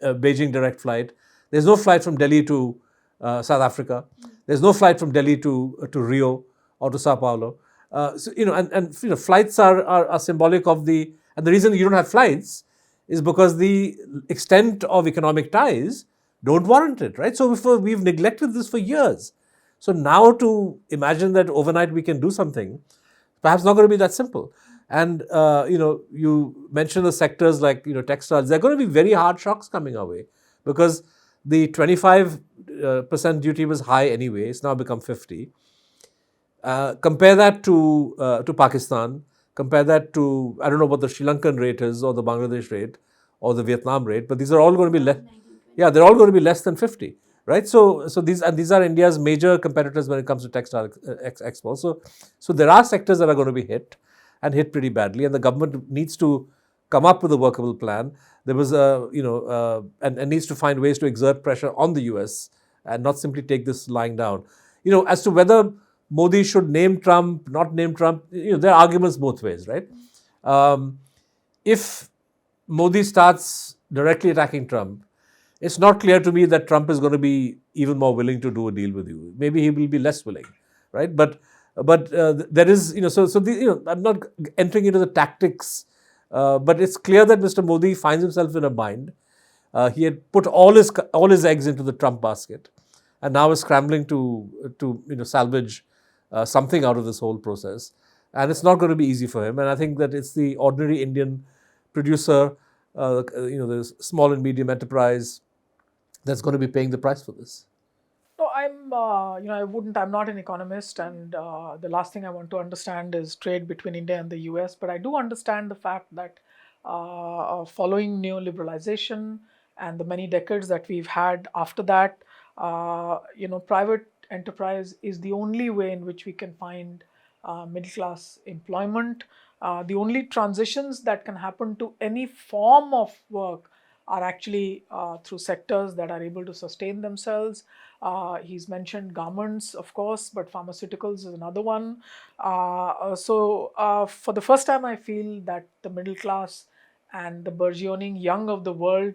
Beijing direct flight. There's no flight from Delhi to South Africa. There's no flight from Delhi to Rio or to Sao Paulo. Flights are symbolic of and the reason you don't have flights is because the extent of economic ties don't warrant it, right? So we've neglected this for years. So now to imagine that overnight we can do something, perhaps not going to be that simple. And, you mentioned the sectors like, textiles. There are going to be very hard shocks coming our way because the 25% duty was high anyway. It's now become 50. Compare that to Pakistan. Compare that to, I don't know what the Sri Lankan rate is or the Bangladesh rate or the Vietnam rate, but these are all going to be less. Yeah, they're all going to be less than 50, right? So these are India's major competitors when it comes to textile exports. So there are sectors that are going to be hit and hit pretty badly, and the government needs to come up with a workable plan. There was and needs to find ways to exert pressure on the US and not simply take this lying down. As to whether Modi should name Trump, not name Trump, there are arguments both ways, right? If Modi starts directly attacking Trump, it's not clear to me that Trump is going to be even more willing to do a deal with you. Maybe he will be less willing, right? But there is, I'm not entering into the tactics, but it's clear that Mr. Modi finds himself in a bind. He had put all his eggs into the Trump basket, and now is scrambling to salvage something out of this whole process. And it's not going to be easy for him. And I think that it's the ordinary Indian producer, the small and medium enterprise, that's going to be paying the price for this. No, I'm not an economist, and the last thing I want to understand is trade between India and the US. But I do understand the fact that following neoliberalization and the many decades that we've had after that, private enterprise is the only way in which we can find middle class employment. The only transitions that can happen to any form of work are actually through sectors that are able to sustain themselves. He's mentioned garments, of course, but pharmaceuticals is another one. So for the first time, I feel that the middle class and the burgeoning young of the world,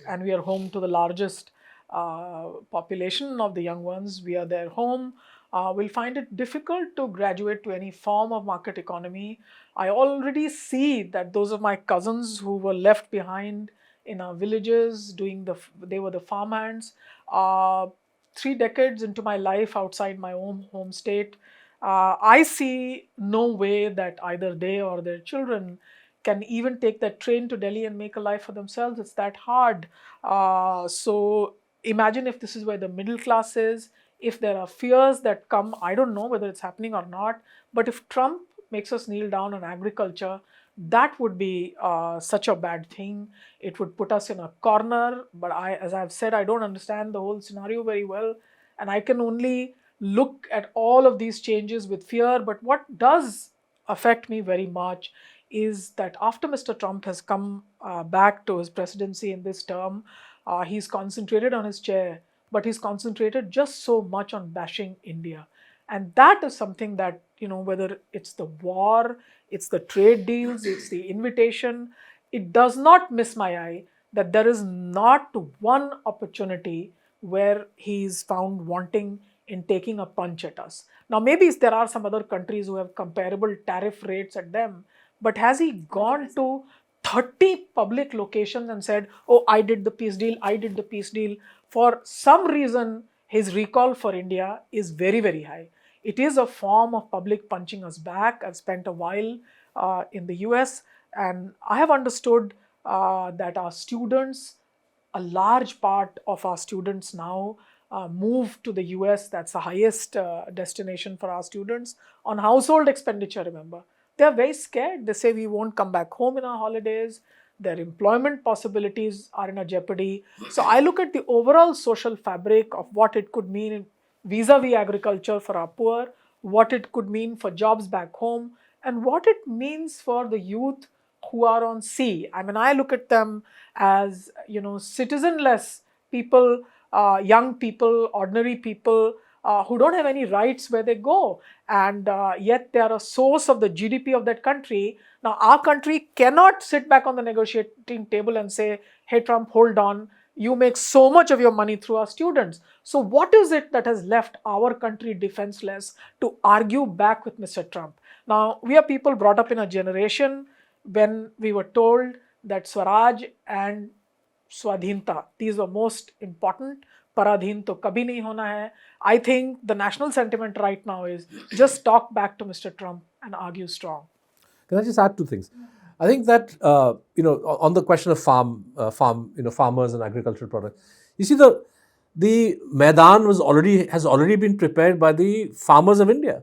and we are home to the largest population of the young ones, we are their home, will find it difficult to graduate to any form of market economy. I already see that those of my cousins who were left behind in our villages they were the farmhands. 3 decades into my life outside my own home state, I see no way that either they or their children can even take that train to Delhi and make a life for themselves. It's that hard. So imagine if this is where the middle class is, if there are fears that come, I don't know whether it's happening or not, but if Trump makes us kneel down on agriculture, that would be such a bad thing. It would put us in a corner. But as I've said, I don't understand the whole scenario very well, and I can only look at all of these changes with fear. But what does affect me very much is that after Mr. Trump has come back to his presidency in this term, he's concentrated on his chair, but he's concentrated just so much on bashing India. And that is something that, whether it's the war, it's the trade deals, it's the invitation, it does not miss my eye that there is not one opportunity where he's found wanting in taking a punch at us. Now, maybe there are some other countries who have comparable tariff rates at them, but has he gone to 30 public locations and said, oh, I did the peace deal, I did the peace deal? For some reason, his recall for India is very, very high. It is a form of public punching us back. I've spent a while in the US, and I have understood that our students, a large part of our students now move to the US. That's the highest destination for our students on household expenditure, remember. They're very scared. They say we won't come back home in our holidays. Their employment possibilities are in a jeopardy. So I look at the overall social fabric of what it could mean vis-a-vis agriculture for our poor, what it could mean for jobs back home, and what it means for the youth who are on sea. I mean, I look at them as, citizenless people, young people, ordinary people who don't have any rights where they go, and yet they are a source of the GDP of that country. Now, our country cannot sit back on the negotiating table and say, hey, Trump, hold on, you make so much of your money through our students. So what is it that has left our country defenseless to argue back with Mr. Trump? Now, we are people brought up in a generation when we were told that Swaraj and Swadhinta, these were most important. Paradhin to kabhi nahi hona hai. I think the national sentiment right now is just talk back to Mr. Trump and argue strong. Can I just add two things? I think that on the question of farmers and agricultural products, you see the Maidan has already been prepared by the farmers of India,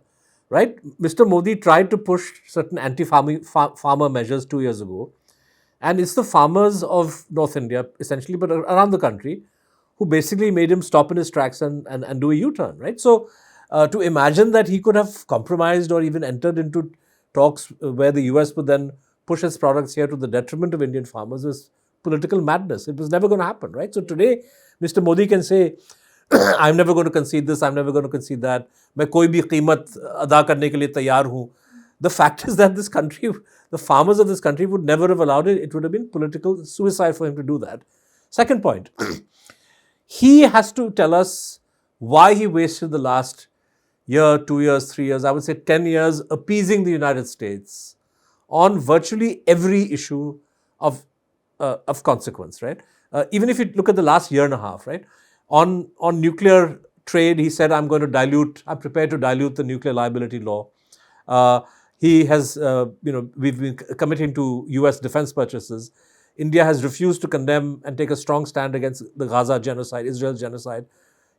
right? Mr. Modi tried to push certain anti-farmer measures 2 years ago, and it's the farmers of North India, essentially, but around the country, who basically made him stop in his tracks and do a U-turn, right? So to imagine that he could have compromised or even entered into talks where the US would then push its products here to the detriment of Indian farmers was political madness. It was never going to happen, right? So today, Mr. Modi can say, I'm never going to concede this, I'm never going to concede that. मैं कोई भी कीमत अदा करने के लिए तैयार हूँ. The fact is that this country, the farmers of this country would never have allowed it. It would have been political suicide for him to do that. Second point, he has to tell us why he wasted the last year, 2 years, 3 years, I would say 10 years appeasing the United States on virtually every issue of consequence, right? Even if you look at the last year and a half, right? On nuclear trade, he said, I'm prepared to dilute the nuclear liability law. He has, we've been committing to US defense purchases. India has refused to condemn and take a strong stand against the Gaza genocide, Israel's genocide,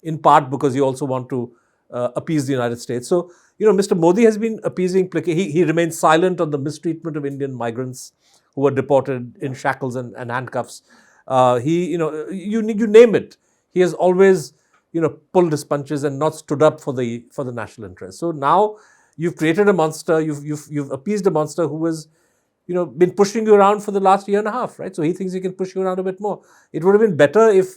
in part because you also want to appease the United States. So, Mr. Modi has been appeasing. He remains silent on the mistreatment of Indian migrants who were deported in shackles and handcuffs. You name it. He has always, pulled his punches and not stood up for the national interest. So now you've created a monster. You've appeased a monster who has, been pushing you around for the last year and a half, right? So he thinks he can push you around a bit more. It would have been better if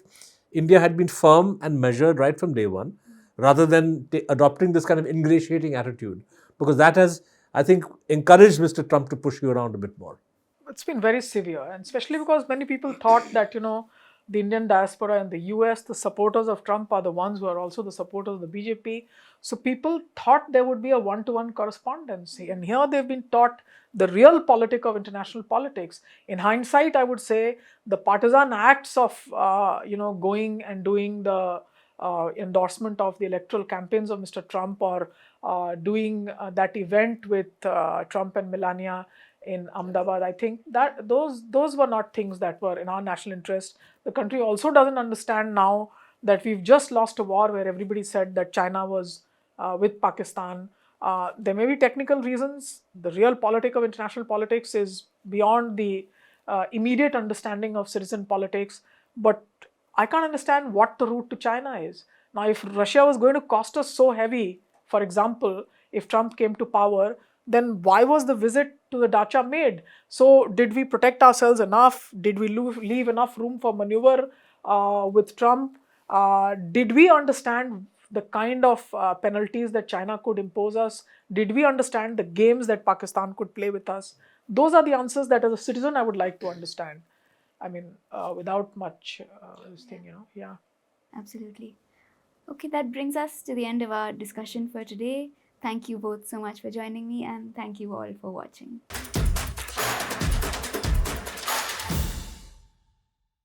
India had been firm and measured right from day one, rather than adopting this kind of ingratiating attitude, because that has, I think, encouraged Mr. Trump to push you around a bit more. It's been very severe, and especially because many people thought that, the Indian diaspora in the US, the supporters of Trump are the ones who are also the supporters of the BJP. So people thought there would be a one-to-one correspondence. And here they've been taught the real politic of international politics. In hindsight, I would say the partisan acts of, going and doing the endorsement of the electoral campaigns of Mr. Trump, or doing that event with Trump and Melania in Ahmedabad, I think that those were not things that were in our national interest. The country also doesn't understand now that we've just lost a war where everybody said that China was with Pakistan. There may be technical reasons. The real politic of international politics is beyond the immediate understanding of citizen politics. But I can't understand what the route to China is. Now, if Russia was going to cost us so heavy, for example, if Trump came to power, then why was the visit to the dacha made? So, did we protect ourselves enough? Did we leave enough room for maneuver with Trump? Did we understand the kind of penalties that China could impose us? Did we understand the games that Pakistan could play with us? Those are the answers that as a citizen I would like to understand. I mean, without much this thing, yeah. Absolutely. Okay, that brings us to the end of our discussion for today. Thank you both so much for joining me, and thank you all for watching.